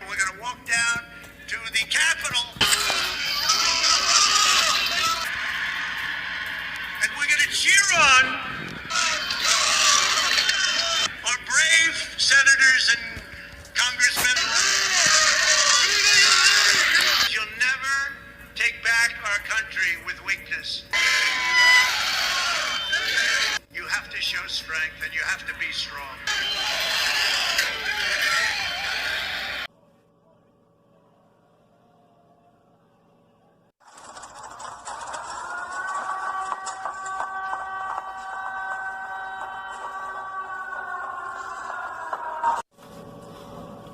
We're going to walk down to the Capitol, and we're going to cheer on our brave senators and congressmen. You'll never take back our country with weakness. You have to show strength, and you have to be strong.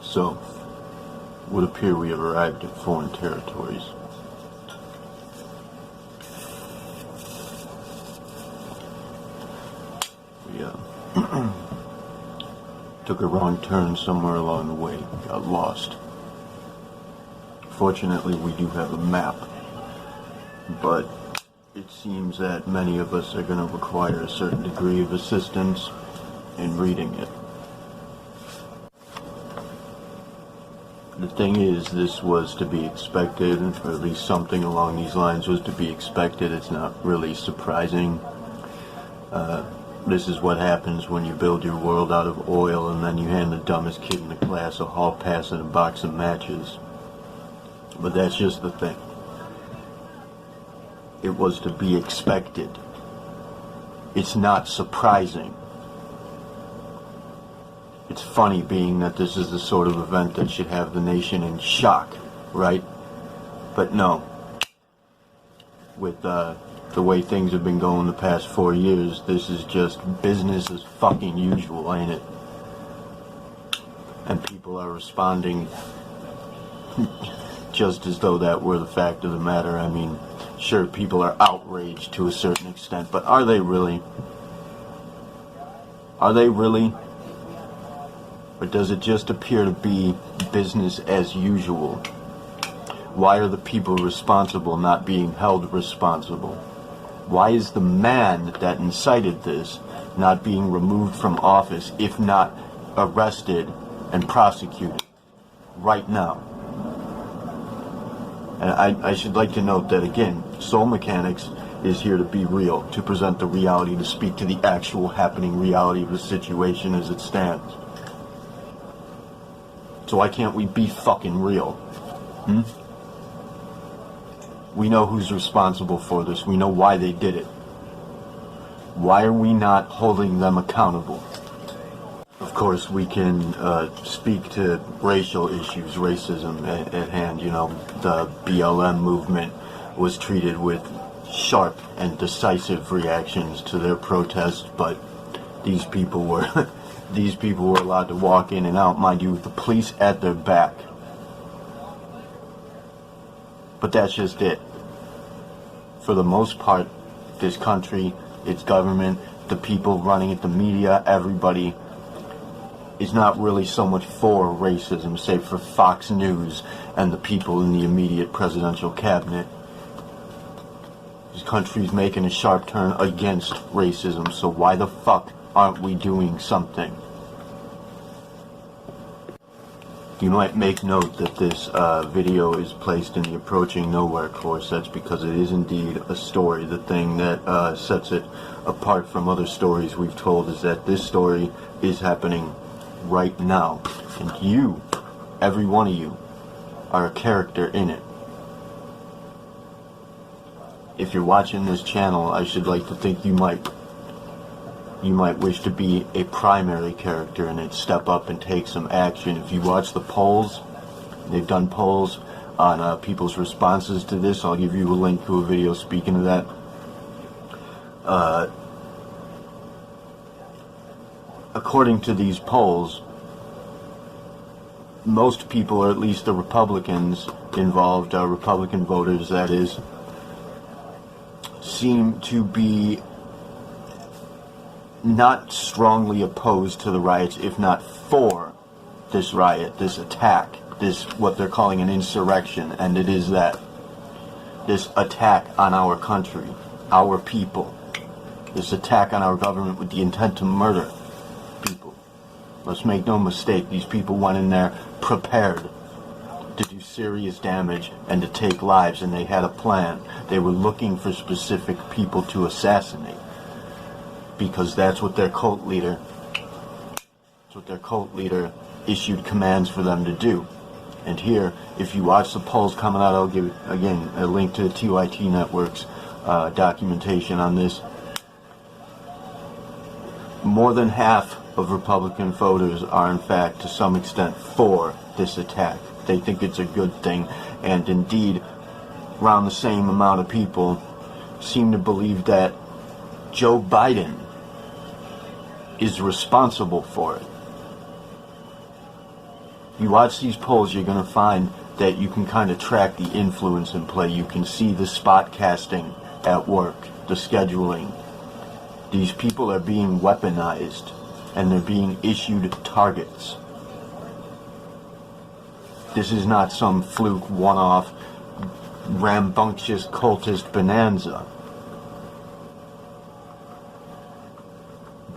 So, it would appear we have arrived at foreign territories. We took a wrong turn somewhere along the way, got lost. Fortunately, we do have a map, but it seems that many of us are going to require a certain degree of assistance in reading it. The thing is, this was to be expected, or at least something along these lines was to be expected. It's not really surprising. This is what happens when you build your world out of oil and then you hand the dumbest kid in the class a hall pass and a box of matches. But that's just the thing. It was to be expected. It's not surprising. It's funny, being that this is the sort of event that should have the nation in shock, right? But no. With the way things have been going the past 4 years, this is just business as fucking usual, ain't it? And people are responding just as though that were the fact of the matter. I mean, sure, people are outraged to a certain extent, but are they really? Are they really? Or does it just appear to be business as usual? Why are the people responsible not being held responsible? Why is the man that incited this not being removed from office, if not arrested and prosecuted right now? And I should like to note that, again, Soul Mechanics is here to be real, to present the reality, to speak to the actual happening reality of the situation as it stands. So why can't we be fucking real? We know who's responsible for this. We know why they did it. Why are we not holding them accountable? Of course, we can speak to racial issues, racism at hand. You know, the BLM movement was treated with sharp and decisive reactions to their protest, but these people were allowed to walk in and out, mind you, with the police at their back. But that's just it. For the most part, this country, its government, the people running it, the media, everybody is not really so much for racism, save for Fox News and the people in the immediate presidential cabinet. This country's making a sharp turn against racism, so why the fuck aren't we doing something? You might make note that this video is placed in the Approaching Nowhere course. That's because it is indeed a story. The thing that sets it apart from other stories we've told is that this story is happening right now. And you, every one of you, are a character in it. If you're watching this channel, I should like to think you might wish to be a primary character in it, step up and take some action. If you watch the polls, they've done polls on people's responses to this. I'll give you a link to a video speaking of that. According to these polls, most people, or at least the Republicans involved, Republican voters that is, seem to be not strongly opposed to the riots, if not for this riot, this attack, this what they're calling an insurrection, and it is that. This attack on our country, our people, this attack on our government with the intent to murder people. Let's make no mistake, these people went in there prepared serious damage and to take lives, and they had a plan. They were looking for specific people to assassinate because that's what their cult leader issued commands for them to do. And here, if you watch the polls coming out, I'll give, again, a link to the TYT Network's documentation on this. More than half of Republican voters are, in fact, to some extent, for this attack. They think it's a good thing, and indeed, around the same amount of people seem to believe that Joe Biden is responsible for it. You watch these polls, you're going to find that you can kind of track the influence in play. You can see the spot casting at work, the scheduling. These people are being weaponized, and they're being issued targets. This is not some fluke, one-off, rambunctious cultist bonanza.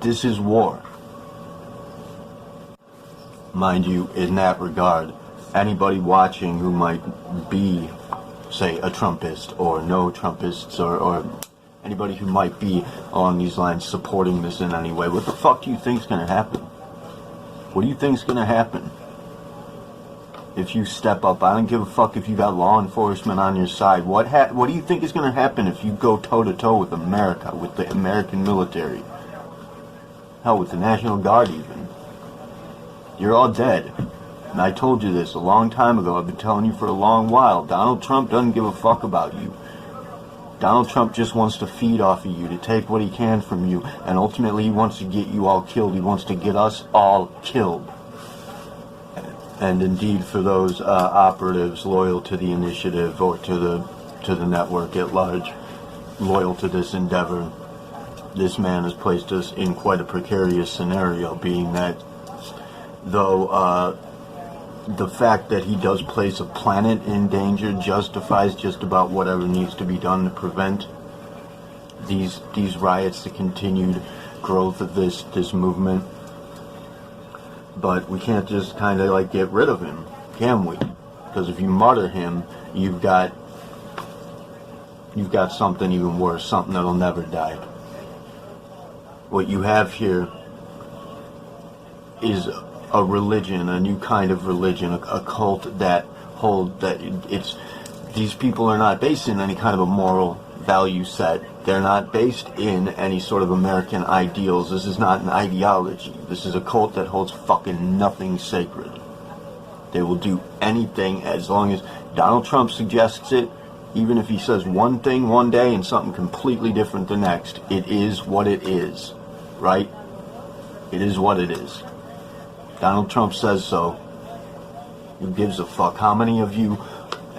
This is war. Mind you, in that regard, anybody watching who might be, say, a Trumpist or no Trumpists or anybody who might be along these lines supporting this in any way, what the fuck do you think's going to happen? What do you think's going to happen if you step up? I don't give a fuck if you got law enforcement on your side. What do you think is going to happen if you go toe-to-toe with America, with the American military? Hell, with the National Guard even. You're all dead. And I told you this a long time ago. I've been telling you for a long while. Donald Trump doesn't give a fuck about you. Donald Trump just wants to feed off of you, to take what he can from you, and ultimately he wants to get you all killed. He wants to get us all killed. And indeed, for those operatives loyal to the initiative or to the network at large, loyal to this endeavor, this man has placed us in quite a precarious scenario, being that though the fact that he does place a planet in danger justifies just about whatever needs to be done to prevent these riots, the continued growth of this movement. But we can't just kind of like get rid of him, can we? Because if you murder him, you've got something even worse, something that'll never die. What you have here is a religion, a new kind of religion, a cult that these people are not based in any kind of a moral value set. They're not based in any sort of American ideals. This is not an ideology. This is a cult that holds fucking nothing sacred. They will do anything as long as Donald Trump suggests it, even if he says one thing one day and something completely different the next. It is what it is, right? It is what it is. Donald Trump says so. Who gives a fuck? How many of you,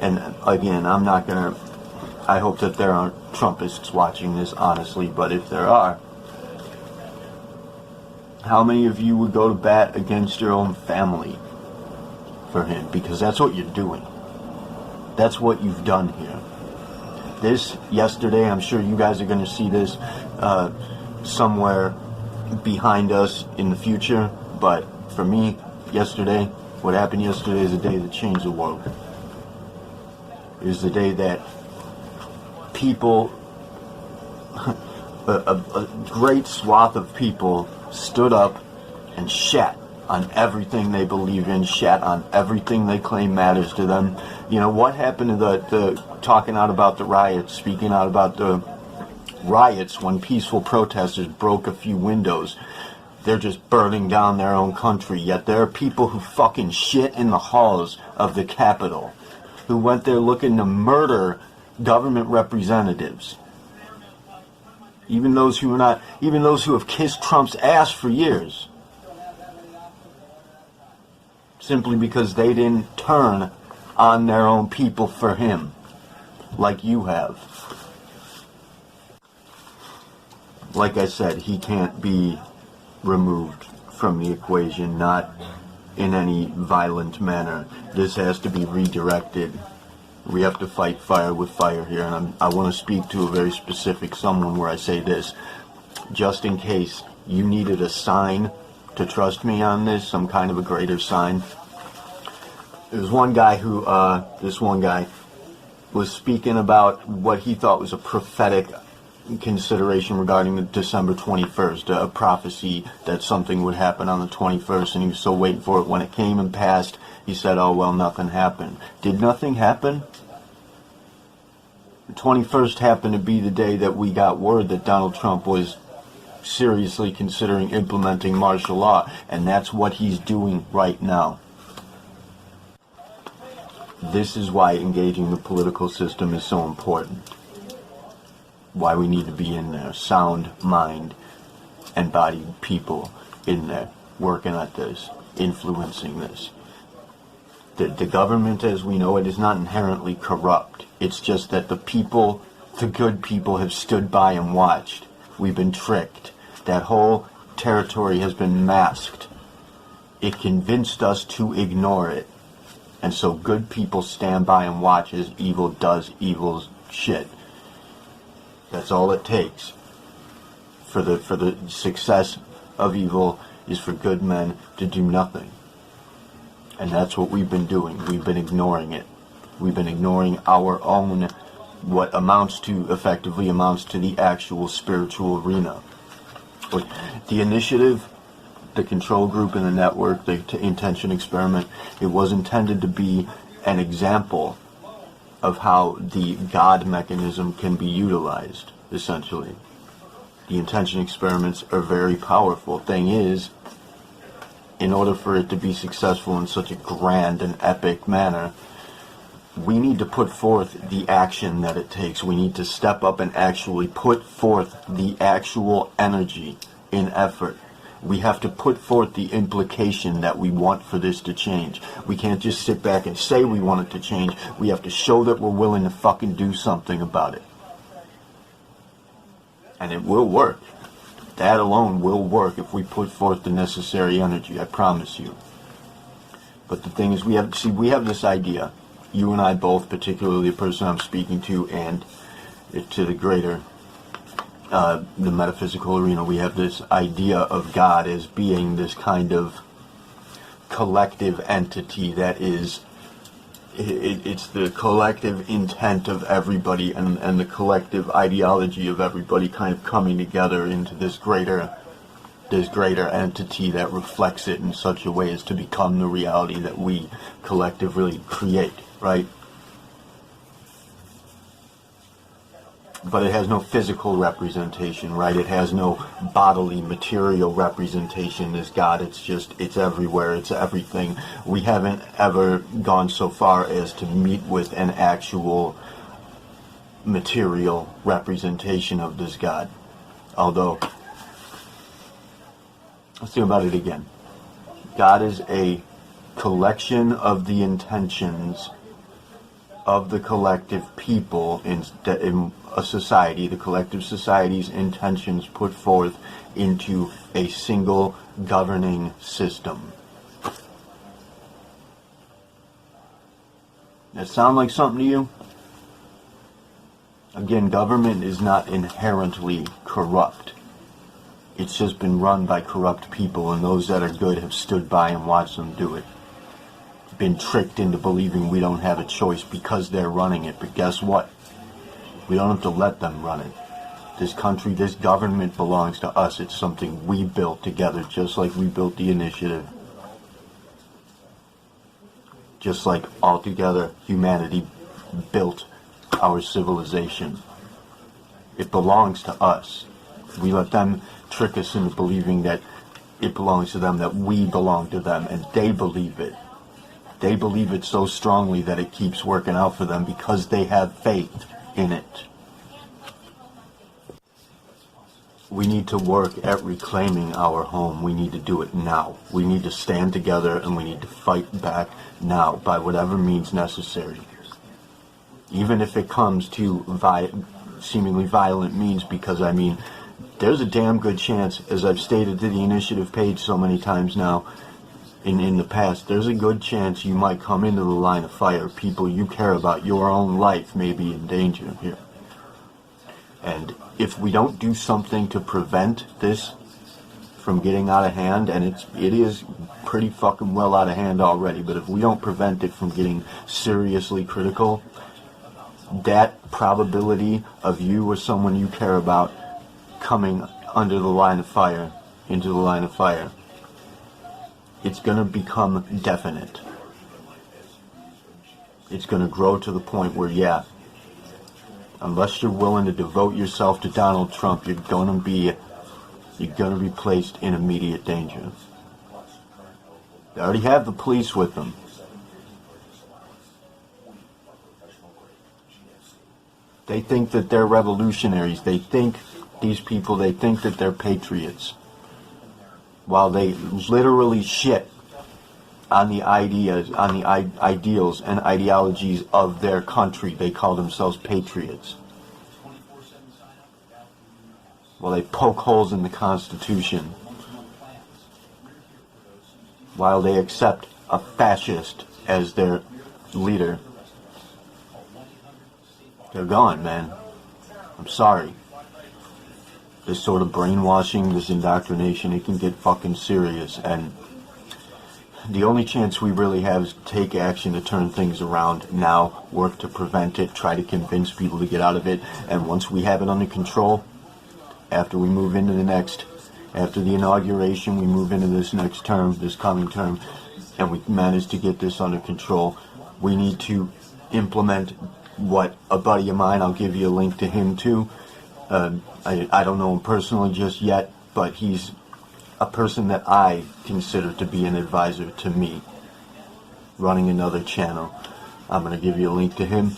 and again, I hope that there aren't Trumpists watching this, honestly, but if there are, how many of you would go to bat against your own family for him? Because that's what you're doing. That's what you've done here. This, yesterday, I'm sure you guys are going to see this somewhere behind us in the future, but for me, what happened yesterday is a day that changed the world. It was the day that people, a great swath of people stood up and shat on everything they believe in, shat on everything they claim matters to them. You know, what happened to the talking out about the riots, speaking out about the riots when peaceful protesters broke a few windows? They're just burning down their own country, yet there are people who fucking shit in the halls of the Capitol, who went there looking to murder government representatives. Even those who have kissed Trump's ass for years. Simply because they didn't turn on their own people for him, like you have. Like I said, he can't be removed from the equation, not in any violent manner. This has to be redirected. We have to fight fire with fire here, and I want to speak to a very specific someone where I say this, just in case you needed a sign to trust me on this, some kind of a greater sign. There's one guy who, this one guy was speaking about what he thought was a prophetic consideration regarding the December 21st, a prophecy that something would happen on the 21st, and he was still waiting for it. When it came and passed, he said, oh, well, nothing happened. Did nothing happen? The 21st happened to be the day that we got word that Donald Trump was seriously considering implementing martial law, and that's what he's doing right now. This is why engaging the political system is so important. Why we need to be in there. Sound mind and body people in there, working at this, influencing this. The government as we know it is not inherently corrupt. It's just that the people, the good people, have stood by and watched. We've been tricked. That whole territory has been masked. It convinced us to ignore it. And so good people stand by and watch as evil does evil's shit. That's all it takes. For the success of evil is for good men to do nothing. And that's what we've been doing. We've been ignoring it. We've been ignoring our own, what effectively amounts to the actual spiritual arena. But the initiative, the control group and the network, the intention experiment, it was intended to be an example of how the God mechanism can be utilized, essentially. The intention experiments are very powerful. Thing is, in order for it to be successful in such a grand and epic manner, we need to put forth the action that it takes. We need to step up and actually put forth the actual energy in effort. We have to put forth the implication that we want for this to change. We can't just sit back and say we want it to change. We have to show that we're willing to fucking do something about it. And it will work. That alone will work if we put forth the necessary energy, I promise you. But the thing is, we have this idea. You and I both, particularly the person I'm speaking to, and to the greater, the metaphysical arena, we have this idea of God as being this kind of collective entity that is, it's the collective intent of everybody and the collective ideology of everybody kind of coming together into this greater entity that reflects it in such a way as to become the reality that we collectively create, right? But it has no physical representation, right? It has no bodily, material representation as God. It's everywhere. It's everything. We haven't ever gone so far as to meet with an actual material representation of this God. Although, let's think about it again. God is a collection of the intentions of the collective people in a society, the collective society's intentions put forth into a single governing system. That sound like something to you? Again, government is not inherently corrupt. It's just been run by corrupt people, and those that are good have stood by and watched them do it. Been tricked into believing we don't have a choice because they're running it. But guess what? We don't have to let them run it. This country, this government belongs to us. It's something we built together, just like we built the initiative. Just like altogether humanity built our civilization. It belongs to us. We let them trick us into believing that it belongs to them, that we belong to them, and they believe it. They believe it so strongly that it keeps working out for them because they have faith in it. We need to work at reclaiming our home. We need to do it now. We need to stand together and we need to fight back now by whatever means necessary. Even if it comes to seemingly violent means, because I mean, there's a damn good chance, as I've stated to the initiative page so many times now, in the past, there's a good chance you might come into the line of fire. People you care about, your own life may be in danger here. And if we don't do something to prevent this from getting out of hand, and it is pretty fucking well out of hand already, but if we don't prevent it from getting seriously critical, that probability of you or someone you care about coming under the line of fire, into the line of fire, it's going to become definite. It's going to grow to the point where, yeah, unless you're willing to devote yourself to Donald Trump, you're going to be placed in immediate danger. They already have the police with them. They think that they're revolutionaries. They think that they're patriots. While they literally shit on the ideas, on the ideals and ideologies of their country, they call themselves patriots. While they poke holes in the Constitution. While they accept a fascist as their leader. They're gone, man. I'm sorry. This sort of brainwashing, this indoctrination, it can get fucking serious, and the only chance we really have is to take action to turn things around now, work to prevent it, try to convince people to get out of it, and once we have it under control, after we move into after the inauguration, we move into this next term, this coming term, and we manage to get this under control, we need to implement what a buddy of mine, I'll give you a link to him too, I don't know him personally just yet, but he's a person that I consider to be an advisor to me, running another channel. I'm going to give you a link to him,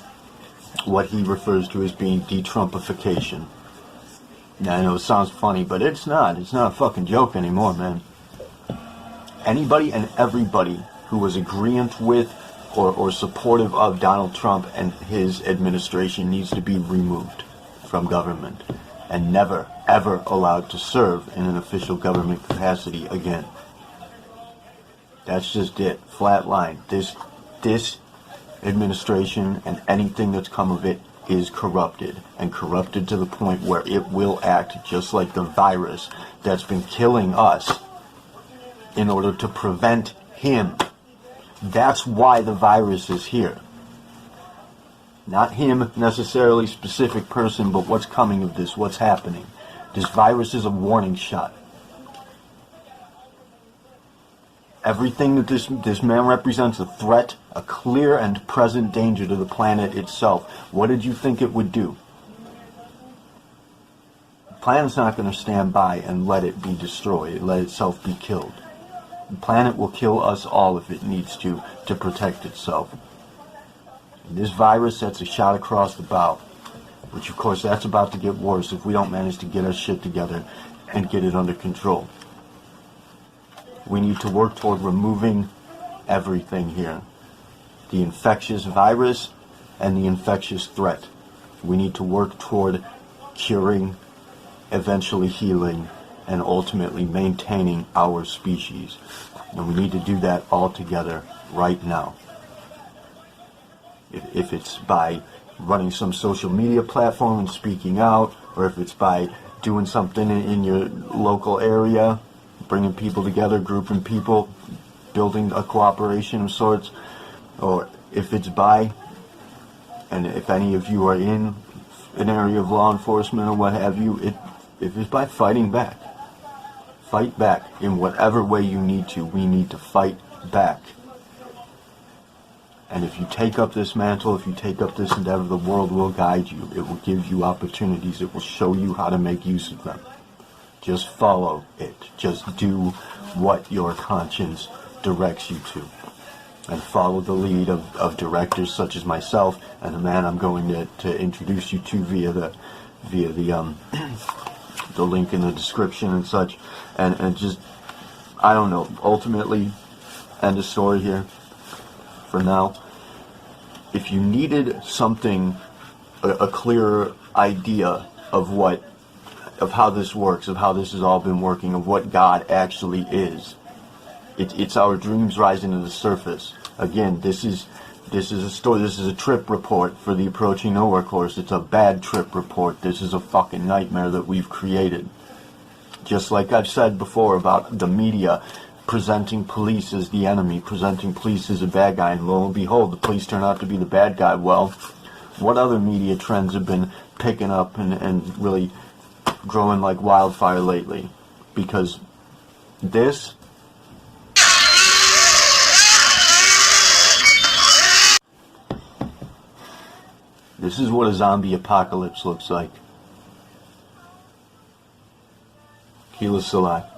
what he refers to as being de-Trumpification. Now, I know it sounds funny, but it's not a fucking joke anymore, man. Anybody and everybody who was agreeant with or supportive of Donald Trump and his administration needs to be removed from government and never, ever allowed to serve in an official government capacity again. That's just it. Flat line. This administration and anything that's come of it is corrupted, and corrupted to the point where it will act just like the virus that's been killing us in order to prevent him. That's why the virus is here. Not him necessarily, specific person, but what's coming of this, what's happening. This virus is a warning shot. Everything that this man represents, a threat, a clear and present danger to the planet itself. What did you think it would do? The planet's not going to stand by and let it be destroyed, let itself be killed. The planet will kill us all if it needs to protect itself. And this virus, that's a shot across the bow. Which, of course, that's about to get worse if we don't manage to get our shit together and get it under control. We need to work toward removing everything here. The infectious virus and the infectious threat. We need to work toward curing, eventually healing, and ultimately maintaining our species. And we need to do that all together right now. If it's by running some social media platform and speaking out, or if it's by doing something in your local area, bringing people together, grouping people, building a cooperation of sorts, or if it's by, and if any of you are in an area of law enforcement or what have you, if it's by fighting back. Fight back in whatever way you need to. We need to fight back. And if you take up this mantle, if you take up this endeavor, the world will guide you. It will give you opportunities. It will show you how to make use of them. Just follow it. Just do what your conscience directs you to. And follow the lead of directors such as myself and the man I'm going to introduce you to via the link in the description and such. And just, I don't know, ultimately, end of story here for now. If you needed something, a clearer idea of how this works, of how this has all been working, of what God actually is, it's our dreams rising to the surface. Again, this is a story, this is a trip report for the Approaching Nowhere course. It's a bad trip report. This is a fucking nightmare that we've created. Just like I've said before about the media presenting police as the enemy, presenting police as a bad guy, and lo and behold, the police turn out to be the bad guy. Well, what other media trends have been picking up and really growing like wildfire lately? Because this is what a zombie apocalypse looks like. Keyless Salat.